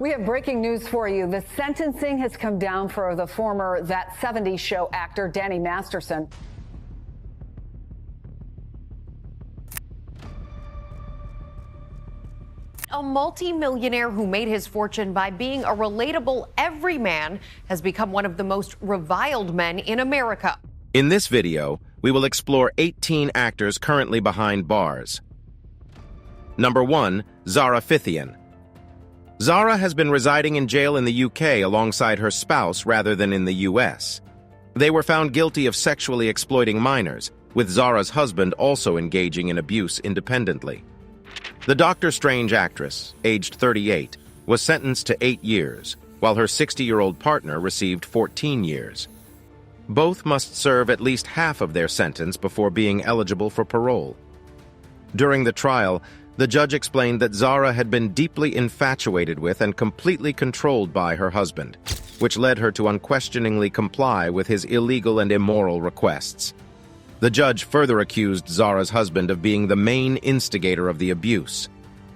We have breaking news for you. The sentencing has come down for the former That 70s Show actor, Danny Masterson. A multi-millionaire who made his fortune by being a relatable everyman has become one of the most reviled men in America. In this video, we will explore 18 actors currently behind bars. Number 1, Zara Fithian. Zara has been residing in jail in the UK alongside her spouse rather than in the US. They were found guilty of sexually exploiting minors, with Zara's husband also engaging in abuse independently. The Doctor Strange actress, aged 38, was sentenced to 8 years, while her 60-year-old partner received 14 years. Both must serve at least half of their sentence before being eligible for parole. During the trial, the judge explained that Zara had been deeply infatuated with and completely controlled by her husband, which led her to unquestioningly comply with his illegal and immoral requests. The judge further accused Zara's husband of being the main instigator of the abuse.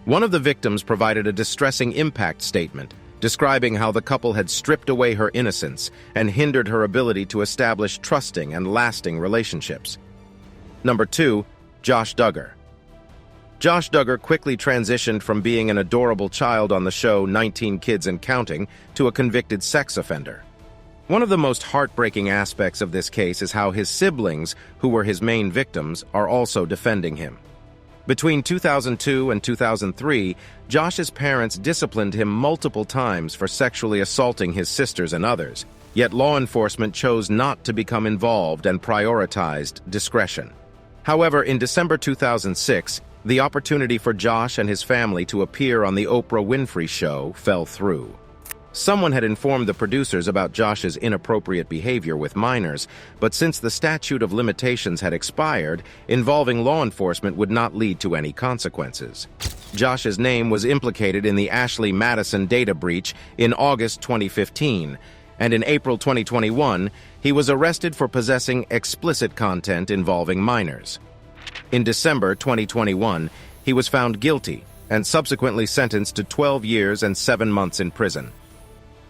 One of the victims provided a distressing impact statement, describing how the couple had stripped away her innocence and hindered her ability to establish trusting and lasting relationships. Number 2, Josh Duggar. Josh Duggar quickly transitioned from being an adorable child on the show 19 Kids and Counting to a convicted sex offender. One of the most heartbreaking aspects of this case is how his siblings, who were his main victims, are also defending him. Between 2002 and 2003, Josh's parents disciplined him multiple times for sexually assaulting his sisters and others, yet law enforcement chose not to become involved and prioritized discretion. However, in December 2006, the opportunity for Josh and his family to appear on The Oprah Winfrey Show fell through. Someone had informed the producers about Josh's inappropriate behavior with minors, but since the statute of limitations had expired, involving law enforcement would not lead to any consequences. Josh's name was implicated in the Ashley Madison data breach in August 2015, and in April 2021, he was arrested for possessing explicit content involving minors. In December 2021, he was found guilty and subsequently sentenced to 12 years and 7 months in prison.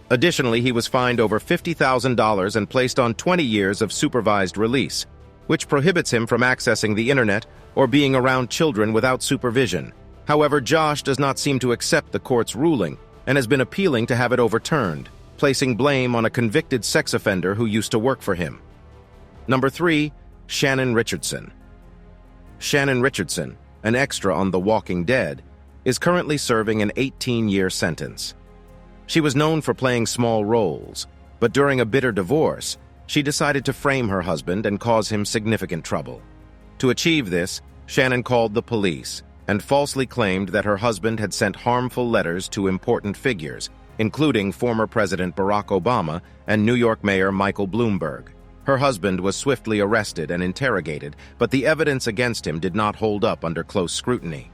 Additionally, he was fined over $50,000 and placed on 20 years of supervised release, which prohibits him from accessing the internet or being around children without supervision. However, Josh does not seem to accept the court's ruling and has been appealing to have it overturned, placing blame on a convicted sex offender who used to work for him. Number 3, Shannon Richardson. Shannon Richardson, an extra on The Walking Dead, is currently serving an 18-year sentence. She was known for playing small roles, but during a bitter divorce, she decided to frame her husband and cause him significant trouble. To achieve this, Shannon called the police and falsely claimed that her husband had sent harmful letters to important figures, including former President Barack Obama and New York Mayor Michael Bloomberg. Her husband was swiftly arrested and interrogated, but the evidence against him did not hold up under close scrutiny.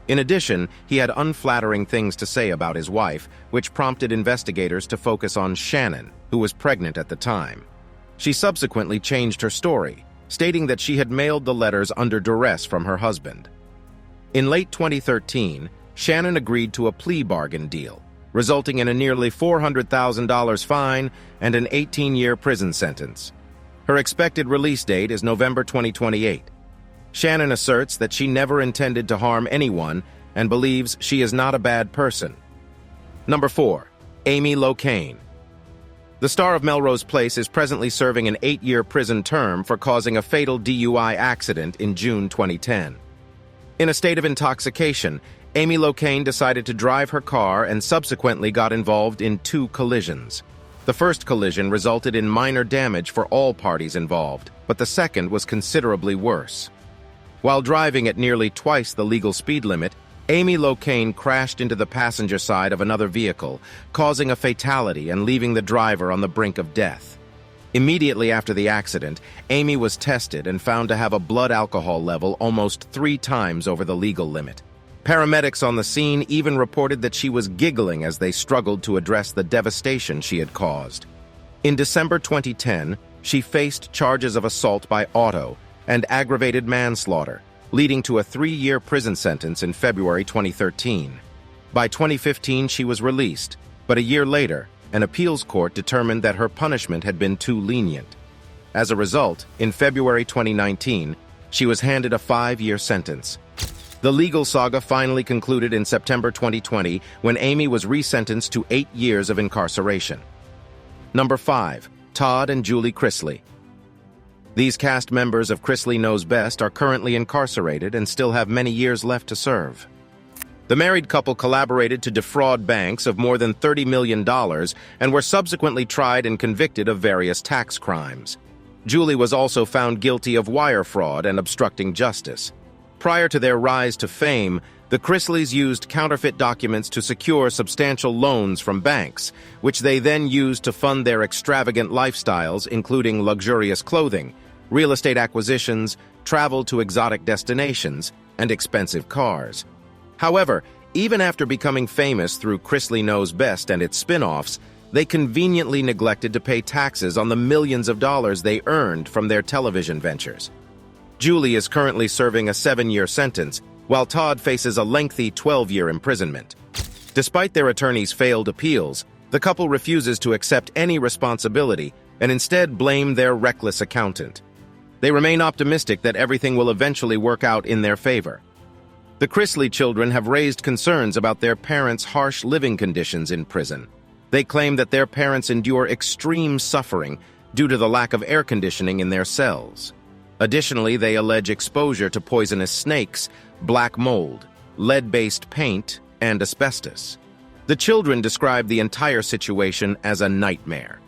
In addition, he had unflattering things to say about his wife, which prompted investigators to focus on Shannon, who was pregnant at the time. She subsequently changed her story, stating that she had mailed the letters under duress from her husband. In late 2013, Shannon agreed to a plea bargain deal, resulting in a nearly $400,000 fine and an 18-year prison sentence. Her expected release date is November 2028. Shannon asserts that she never intended to harm anyone and believes she is not a bad person. Number 4, Amy Locane. The star of Melrose Place is presently serving an 8-year prison term for causing a fatal DUI accident in June 2010. In a state of intoxication, Amy Locane decided to drive her car and subsequently got involved in 2 collisions. The first collision resulted in minor damage for all parties involved, but the second was considerably worse. While driving at nearly twice the legal speed limit, Amy Locane crashed into the passenger side of another vehicle, causing a fatality and leaving the driver on the brink of death. Immediately after the accident, Amy was tested and found to have a blood alcohol level almost 3 times over the legal limit. Paramedics on the scene even reported that she was giggling as they struggled to address the devastation she had caused. In December 2010, she faced charges of assault by auto and aggravated manslaughter, leading to a 3-year prison sentence in February 2013. By 2015, she was released, But a year later, an appeals court determined that her punishment had been too lenient. As a result, in February 2019, she was handed a 5-year sentence. The legal saga finally concluded in September 2020 when Amy was resentenced to 8 years of incarceration. Number 5. Todd and Julie Chrisley. These cast members of Chrisley Knows Best are currently incarcerated and still have many years left to serve. The married couple collaborated to defraud banks of more than $30 million and were subsequently tried and convicted of various tax crimes. Julie was also found guilty of wire fraud and obstructing justice. Prior to their rise to fame, the Chrisleys used counterfeit documents to secure substantial loans from banks, which they then used to fund their extravagant lifestyles, including luxurious clothing, real estate acquisitions, travel to exotic destinations, and expensive cars. However, even after becoming famous through Chrisley Knows Best and its spin-offs, they conveniently neglected to pay taxes on the millions of dollars they earned from their television ventures. Julie is currently serving a 7-year sentence, while Todd faces a lengthy 12-year imprisonment. Despite their attorneys' failed appeals, the couple refuses to accept any responsibility and instead blame their reckless accountant. They remain optimistic that everything will eventually work out in their favor. The Chrisley children have raised concerns about their parents' harsh living conditions in prison. They claim that their parents endure extreme suffering due to the lack of air conditioning in their cells. Additionally, they allege exposure to poisonous snakes, black mold, lead-based paint, and asbestos. The children describe the entire situation as a nightmare.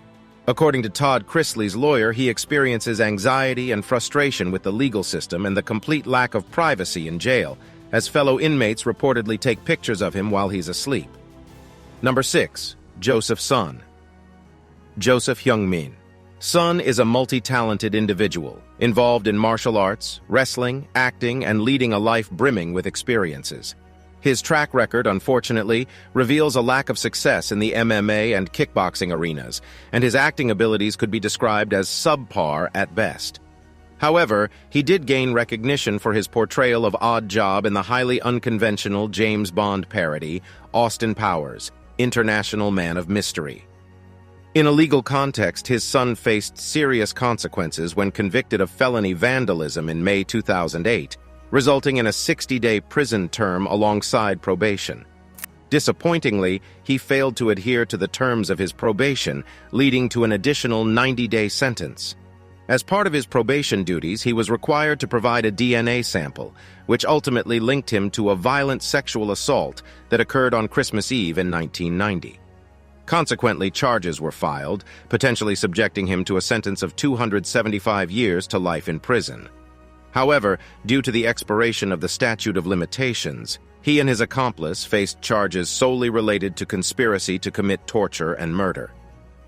According to Todd Chrisley's lawyer, he experiences anxiety and frustration with the legal system and the complete lack of privacy in jail, as fellow inmates reportedly take pictures of him while he's asleep. Number 6. Joseph's son. Joseph Youngmin. Sun is a multi-talented individual, involved in martial arts, wrestling, acting, and leading a life brimming with experiences. His track record, unfortunately, reveals a lack of success in the MMA and kickboxing arenas, and his acting abilities could be described as subpar at best. However, he did gain recognition for his portrayal of Odd Job in the highly unconventional James Bond parody, Austin Powers, International Man of Mystery. In a legal context, his son faced serious consequences when convicted of felony vandalism in May 2008, resulting in a 60-day prison term alongside probation. Disappointingly, he failed to adhere to the terms of his probation, leading to an additional 90-day sentence. As part of his probation duties, he was required to provide a DNA sample, which ultimately linked him to a violent sexual assault that occurred on Christmas Eve in 1990. Consequently, charges were filed, potentially subjecting him to a sentence of 275 years to life in prison. However, due to the expiration of the statute of limitations, he and his accomplice faced charges solely related to conspiracy to commit torture and murder.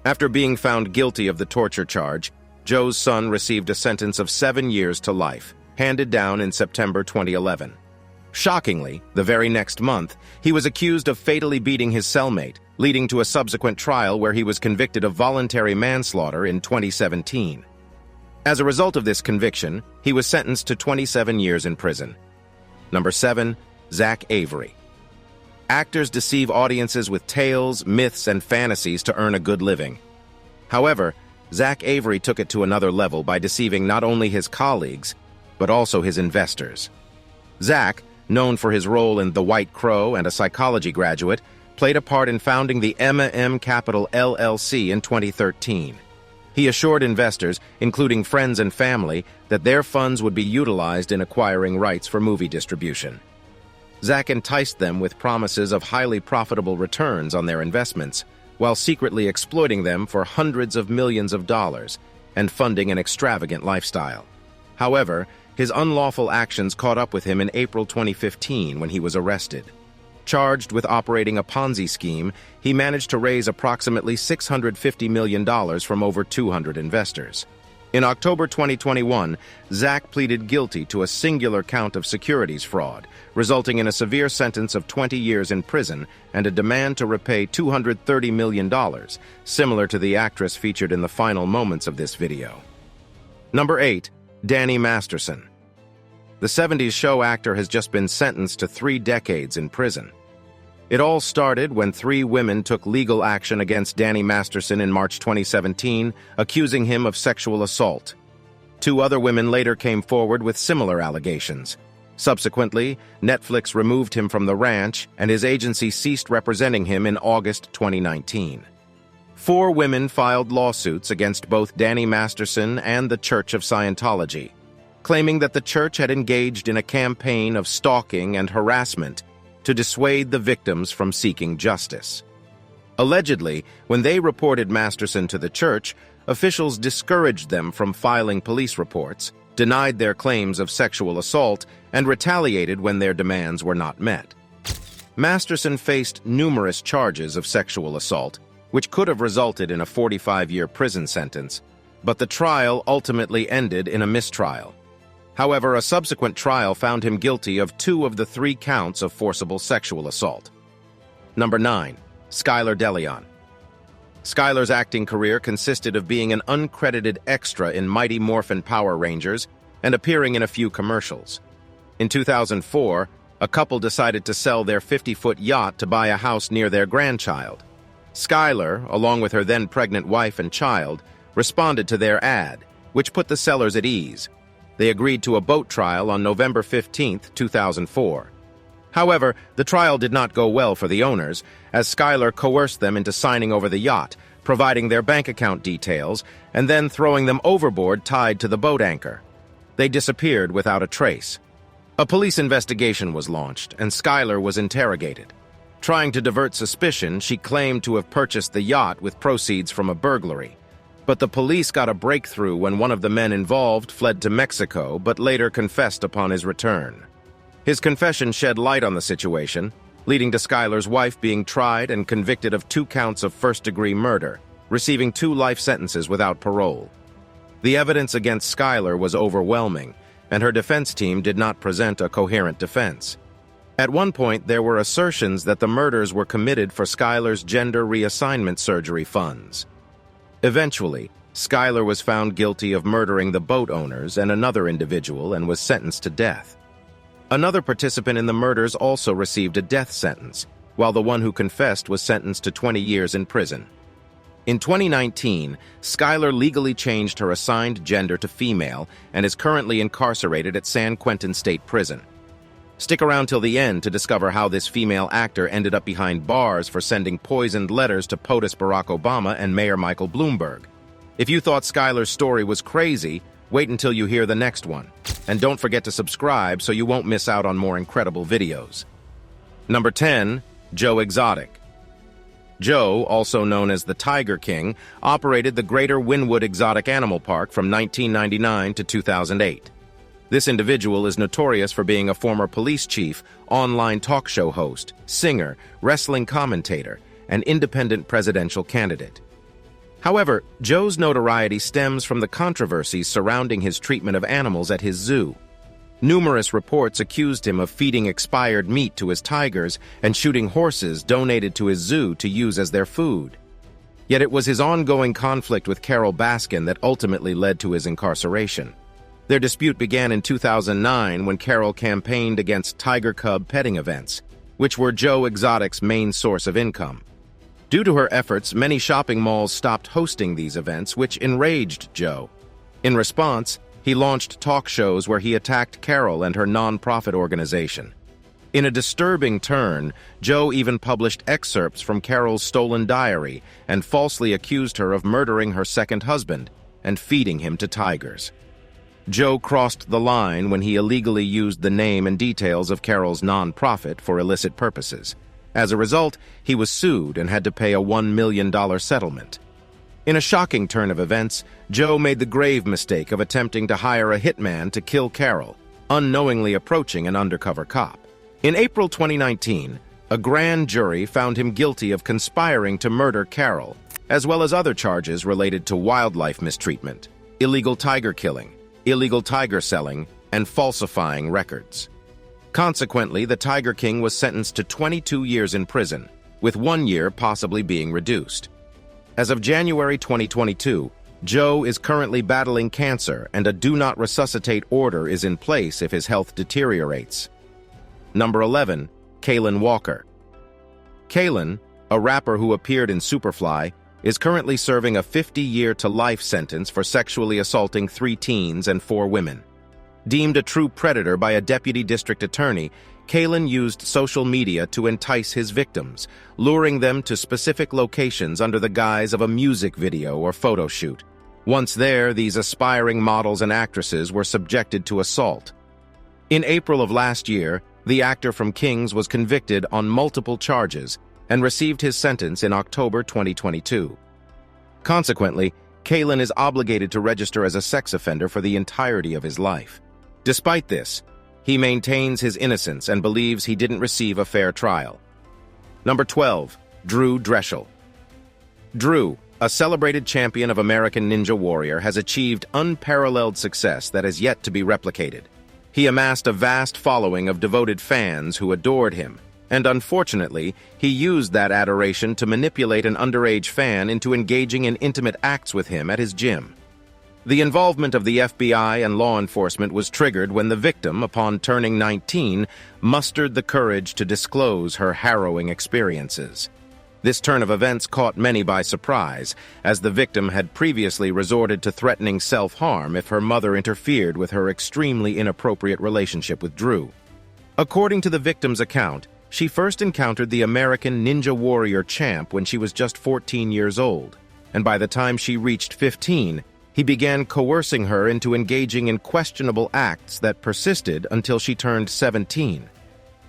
After being found guilty of the torture charge, Joe's son received a sentence of 7 years to life, handed down in September 2011. Shockingly, the very next month, he was accused of fatally beating his cellmate, leading to a subsequent trial where he was convicted of voluntary manslaughter in 2017. As a result of this conviction, he was sentenced to 27 years in prison. Number 7. Zach Avery. Actors deceive audiences with tales, myths, and fantasies to earn a good living. However, Zach Avery took it to another level by deceiving not only his colleagues, but also his investors. Zach, known for his role in The White Crow and a psychology graduate, played a part in founding the Emma M Capital LLC in 2013. He assured investors, including friends and family, that their funds would be utilized in acquiring rights for movie distribution. Zach enticed them with promises of highly profitable returns on their investments, while secretly exploiting them for hundreds of millions of dollars and funding an extravagant lifestyle. However, his unlawful actions caught up with him in April 2015 when he was arrested. Charged with operating a Ponzi scheme, he managed to raise approximately $650 million from over 200 investors. In October 2021, Zach pleaded guilty to a singular count of securities fraud, resulting in a severe sentence of 20 years in prison and a demand to repay $230 million, similar to the actress featured in the final moments of this video. Number 8. Danny Masterson. The 70s show actor has just been sentenced to 3 decades in prison. It all started when 3 women took legal action against Danny Masterson in March 2017, accusing him of sexual assault. 2 other women later came forward with similar allegations. Subsequently, Netflix removed him from the ranch, and his agency ceased representing him in August 2019. 4 women filed lawsuits against both Danny Masterson and the Church of Scientology, claiming that the church had engaged in a campaign of stalking and harassment to dissuade the victims from seeking justice. Allegedly, when they reported Masterson to the church, officials discouraged them from filing police reports, denied their claims of sexual assault, and retaliated when their demands were not met. Masterson faced numerous charges of sexual assault, which could have resulted in a 45-year prison sentence, but the trial ultimately ended in a mistrial. However, a subsequent trial found him guilty of 2 of the 3 counts of forcible sexual assault. Number 9. Skyler Delion. Skyler's acting career consisted of being an uncredited extra in Mighty Morphin Power Rangers and appearing in a few commercials. In 2004, a couple decided to sell their 50-foot yacht to buy a house near their grandchild. Skyler, along with her then-pregnant wife and child, responded to their ad, which put the sellers at ease. They agreed to a boat trial on November 15, 2004. However, the trial did not go well for the owners, as Skyler coerced them into signing over the yacht, providing their bank account details, and then throwing them overboard tied to the boat anchor. They disappeared without a trace. A police investigation was launched, and Skyler was interrogated. Trying to divert suspicion, she claimed to have purchased the yacht with proceeds from a burglary. But the police got a breakthrough when one of the men involved fled to Mexico but later confessed upon his return. His confession shed light on the situation, leading to Skyler's wife being tried and convicted of 2 counts of first-degree murder, receiving 2 life sentences without parole. The evidence against Skyler was overwhelming, and her defense team did not present a coherent defense. At one point, there were assertions that the murders were committed for Skyler's gender reassignment surgery funds. Eventually, Skyler was found guilty of murdering the boat owners and another individual and was sentenced to death. Another participant in the murders also received a death sentence, while the one who confessed was sentenced to 20 years in prison. In 2019, Skyler legally changed her assigned gender to female and is currently incarcerated at San Quentin State Prison. Stick around till the end to discover how this female actor ended up behind bars for sending poisoned letters to POTUS Barack Obama and Mayor Michael Bloomberg. If you thought Skyler's story was crazy, wait until you hear the next one. And don't forget to subscribe so you won't miss out on more incredible videos. Number 10. Joe Exotic. Joe, also known as the Tiger King, operated the Greater Wynwood Exotic Animal Park from 1999 to 2008. This individual is notorious for being a former police chief, online talk show host, singer, wrestling commentator, and independent presidential candidate. However, Joe's notoriety stems from the controversies surrounding his treatment of animals at his zoo. Numerous reports accused him of feeding expired meat to his tigers and shooting horses donated to his zoo to use as their food. Yet it was his ongoing conflict with Carol Baskin that ultimately led to his incarceration. Their dispute began in 2009 when Carol campaigned against tiger cub petting events, which were Joe Exotic's main source of income. Due to her efforts, many shopping malls stopped hosting these events, which enraged Joe. In response, he launched talk shows where he attacked Carol and her non-profit organization. In a disturbing turn, Joe even published excerpts from Carol's stolen diary and falsely accused her of murdering her second husband and feeding him to tigers. Joe crossed the line when he illegally used the name and details of Carol's non-profit for illicit purposes. As a result, he was sued and had to pay a $1 million settlement. In a shocking turn of events, Joe made the grave mistake of attempting to hire a hitman to kill Carol, unknowingly approaching an undercover cop. In April 2019, a grand jury found him guilty of conspiring to murder Carol, as well as other charges related to wildlife mistreatment, illegal tiger killing, illegal tiger selling, and falsifying records. Consequently, the Tiger King was sentenced to 22 years in prison, with 1 year possibly being reduced. As of January 2022, Joe is currently battling cancer and a do not resuscitate order is in place if his health deteriorates. Number 11. Kaylin Walker. Kalen, a rapper who appeared in Superfly, is currently serving a 50-year-to-life sentence for sexually assaulting 3 teens and 4 women. Deemed a true predator by a deputy district attorney, Kalen used social media to entice his victims, luring them to specific locations under the guise of a music video or photo shoot. Once there, these aspiring models and actresses were subjected to assault. In April of last year, the actor from Kings was convicted on multiple charges and received his sentence in October 2022. Consequently, Kalen is obligated to register as a sex offender for the entirety of his life. Despite this, he maintains his innocence and believes he didn't receive a fair trial. Number 12. Drew Dresel. Drew, a celebrated champion of American Ninja Warrior, has achieved unparalleled success that has yet to be replicated. He amassed a vast following of devoted fans who adored him, and unfortunately, he used that adoration to manipulate an underage fan into engaging in intimate acts with him at his gym. The involvement of the FBI and law enforcement was triggered when the victim, upon turning 19, mustered the courage to disclose her harrowing experiences. This turn of events caught many by surprise, as the victim had previously resorted to threatening self-harm if her mother interfered with her extremely inappropriate relationship with Drew. According to the victim's account, she first encountered the American Ninja Warrior champ when she was just 14 years old, and by the time she reached 15, he began coercing her into engaging in questionable acts that persisted until she turned 17.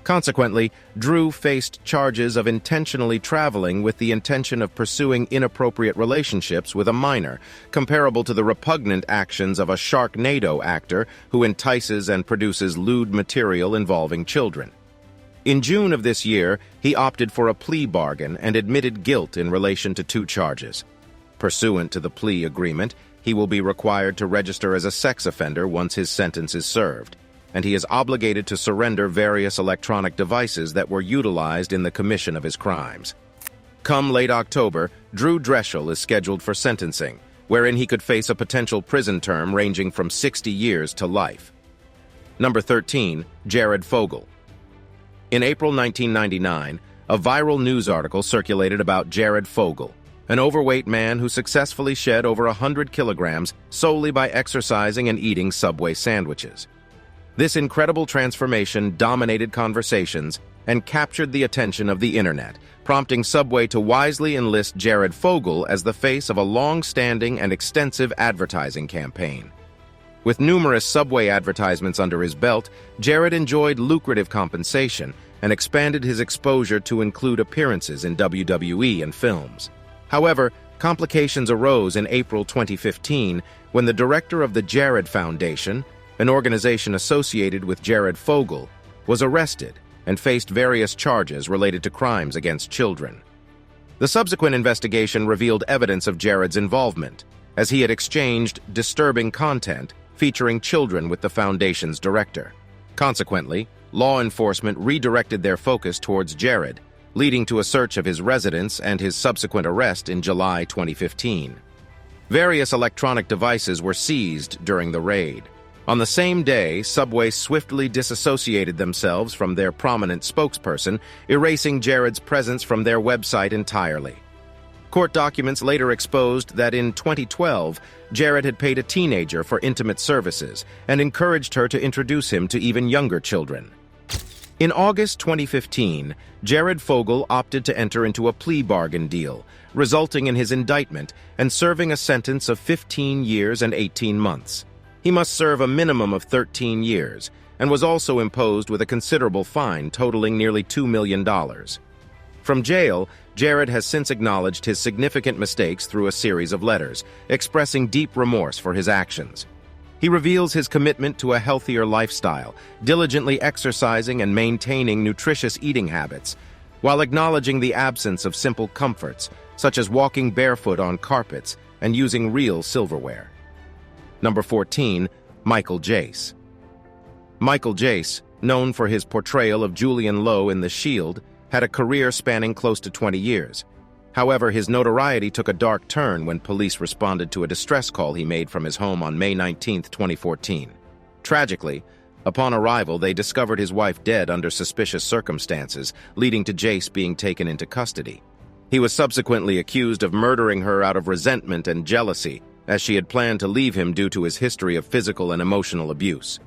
Consequently, Drew faced charges of intentionally traveling with the intention of pursuing inappropriate relationships with a minor, comparable to the repugnant actions of a Sharknado actor who entices and produces lewd material involving children. In June of this year, he opted for a plea bargain and admitted guilt in relation to 2 charges. Pursuant to the plea agreement, he will be required to register as a sex offender once his sentence is served, and he is obligated to surrender various electronic devices that were utilized in the commission of his crimes. Come late October, Drew Dresel is scheduled for sentencing, wherein he could face a potential prison term ranging from 60 years to life. Number 13. Jared Fogle. In April 1999, a viral news article circulated about Jared Fogle, an overweight man who successfully shed over 100 kilograms solely by exercising and eating Subway sandwiches. This incredible transformation dominated conversations and captured the attention of the internet, prompting Subway to wisely enlist Jared Fogle as the face of a long-standing and extensive advertising campaign. With numerous Subway advertisements under his belt, Jared enjoyed lucrative compensation and expanded his exposure to include appearances in WWE and films. However, complications arose in April 2015 when the director of the Jared Foundation, an organization associated with Jared Fogle, was arrested and faced various charges related to crimes against children. The subsequent investigation revealed evidence of Jared's involvement, as he had exchanged disturbing content featuring children with the foundation's director. Consequently, law enforcement redirected their focus towards Jared, leading to a search of his residence and his subsequent arrest in July 2015. Various electronic devices were seized during the raid. On the same day, Subway swiftly disassociated themselves from their prominent spokesperson, erasing Jared's presence from their website entirely. Court documents later exposed that in 2012, Jared had paid a teenager for intimate services and encouraged her to introduce him to even younger children. In August 2015, Jared Fogle opted to enter into a plea bargain deal, resulting in his indictment and serving a sentence of 15 years and 18 months. He must serve a minimum of 13 years and was also imposed with a considerable fine totaling nearly $2 million. From jail, Jared has since acknowledged his significant mistakes through a series of letters, expressing deep remorse for his actions. He reveals his commitment to a healthier lifestyle, diligently exercising and maintaining nutritious eating habits, while acknowledging the absence of simple comforts, such as walking barefoot on carpets and using real silverware. Number 14. Michael Jace. Michael Jace, known for his portrayal of Julian Lowe in The Shield, had a career spanning close to 20 years. However, his notoriety took a dark turn when police responded to a distress call he made from his home on May 19, 2014. Tragically, Upon arrival, they discovered his wife dead under suspicious circumstances, leading to Jace being taken into custody. He was subsequently accused of murdering her out of resentment and jealousy, as she had planned to leave him due to his history of physical and emotional abuse.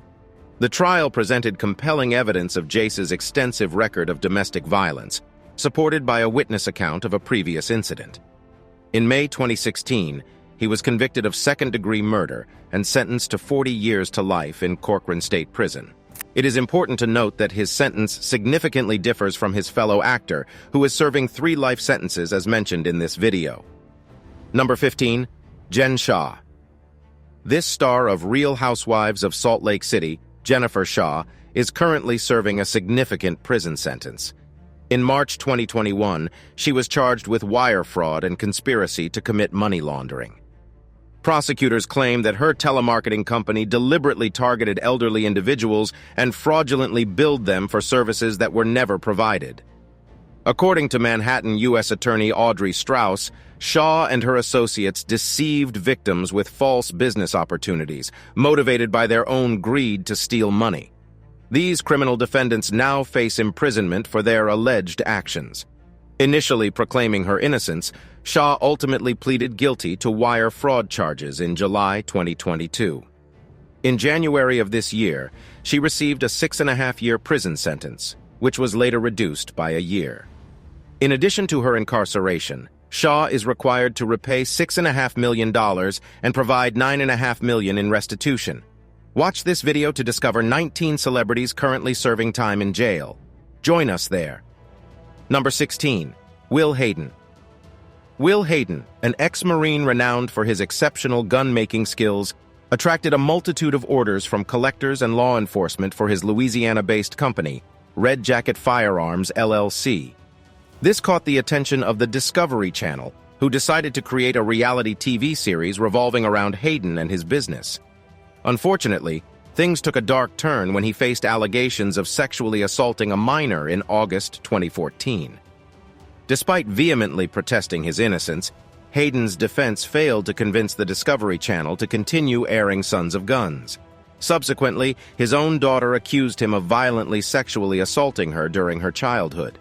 The trial presented compelling evidence of Jace's extensive record of domestic violence, supported by a witness account of a previous incident. In May 2016, he was convicted of second-degree murder and sentenced to 40 years to life in Corcoran State Prison. It is important to note that his sentence significantly differs from his fellow actor, who is serving 3 life sentences as mentioned in this video. Number 15. Jen Shah. This star of Real Housewives of Salt Lake City, Jennifer Shah, is currently serving a significant prison sentence. In March 2021, she was charged with wire fraud and conspiracy to commit money laundering. Prosecutors claim that her telemarketing company deliberately targeted elderly individuals and fraudulently billed them for services that were never provided. According to Manhattan U.S. Attorney Audrey Strauss, Shah and her associates deceived victims with false business opportunities, motivated by their own greed to steal money. These criminal defendants now face imprisonment for their alleged actions. Initially proclaiming her innocence, Shah ultimately pleaded guilty to wire fraud charges in July 2022. In January of this year, she received a 6.5-year prison sentence, which was later reduced by a year. In addition to her incarceration, Shah is required to repay $6.5 million and provide $9.5 million in restitution. Watch this video to discover 19 celebrities currently serving time in jail. Join us there. Number 16. Will Hayden. Will Hayden, an ex-Marine renowned for his exceptional gun-making skills, attracted a multitude of orders from collectors and law enforcement for his Louisiana-based company, Red Jacket Firearms, LLC. This caught the attention of the Discovery Channel, who decided to create a reality TV series revolving around Hayden and his business. Unfortunately, things took a dark turn when he faced allegations of sexually assaulting a minor in August 2014. Despite vehemently protesting his innocence, Hayden's defense failed to convince the Discovery Channel to continue airing Sons of Guns. Subsequently, his own daughter accused him of violently sexually assaulting her during her childhood.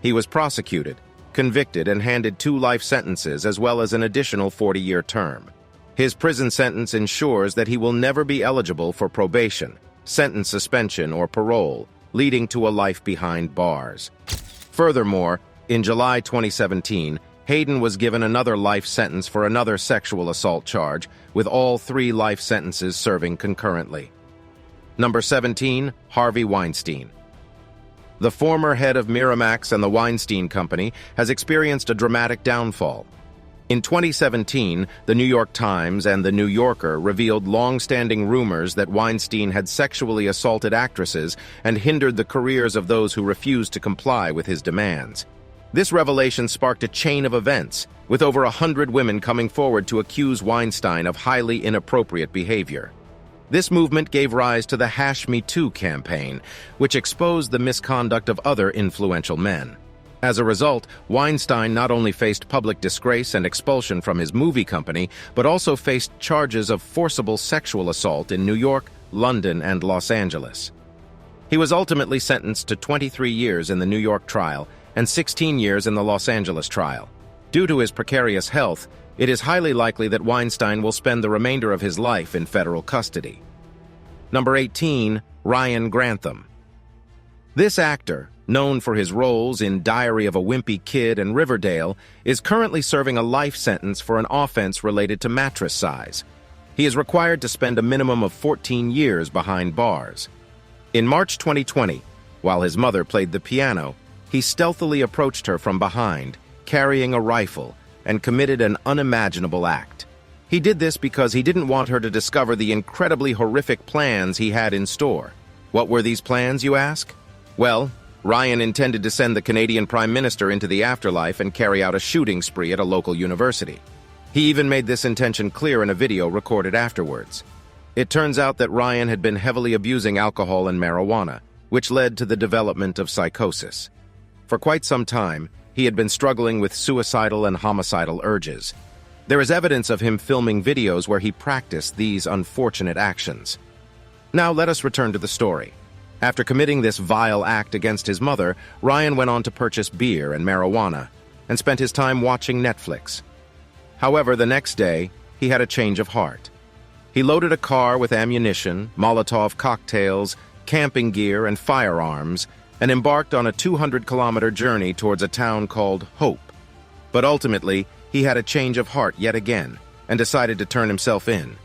He was prosecuted, convicted, and handed 2 life sentences as well as an additional 40-year term. His prison sentence ensures that he will never be eligible for probation, sentence suspension, or parole, leading to a life behind bars. Furthermore, in July 2017, Hayden was given another life sentence for another sexual assault charge, with all 3 life sentences serving concurrently. Number 17. Harvey Weinstein. The former head of Miramax and the Weinstein Company has experienced a dramatic downfall. In 2017, the New York Times and the New Yorker revealed long-standing rumors that Weinstein had sexually assaulted actresses and hindered the careers of those who refused to comply with his demands. This revelation sparked a chain of events, with over 100 women coming forward to accuse Weinstein of highly inappropriate behavior. This movement gave rise to the #MeToo campaign, which exposed the misconduct of other influential men. As a result, Weinstein not only faced public disgrace and expulsion from his movie company, but also faced charges of forcible sexual assault in New York, London, and Los Angeles. He was ultimately sentenced to 23 years in the New York trial and 16 years in the Los Angeles trial. Due to his precarious health, it is highly likely that Weinstein will spend the remainder of his life in federal custody. Number 18. Ryan Grantham. This actor, known for his roles in Diary of a Wimpy Kid and Riverdale, is currently serving a life sentence for an offense related to mattress size. He is required to spend a minimum of 14 years behind bars. In March 2020, while his mother played the piano, he stealthily approached her from behind, carrying a rifle, and committed an unimaginable act. He did this because he didn't want her to discover the incredibly horrific plans he had in store. What were these plans, you ask? Well, Ryan intended to send the Canadian Prime Minister into the afterlife and carry out a shooting spree at a local university. He even made this intention clear in a video recorded afterwards. It turns out that Ryan had been heavily abusing alcohol and marijuana, which led to the development of psychosis. For quite some time, he had been struggling with suicidal and homicidal urges. There is evidence of him filming videos where he practiced these unfortunate actions. Now let us return to the story. After committing this vile act against his mother, Ryan went on to purchase beer and marijuana and spent his time watching Netflix. However, the next day, he had a change of heart. He loaded a car with ammunition, Molotov cocktails, camping gear, and firearms, and embarked on a 200-kilometer journey towards a town called Hope. But ultimately, he had a change of heart yet again and decided to turn himself in.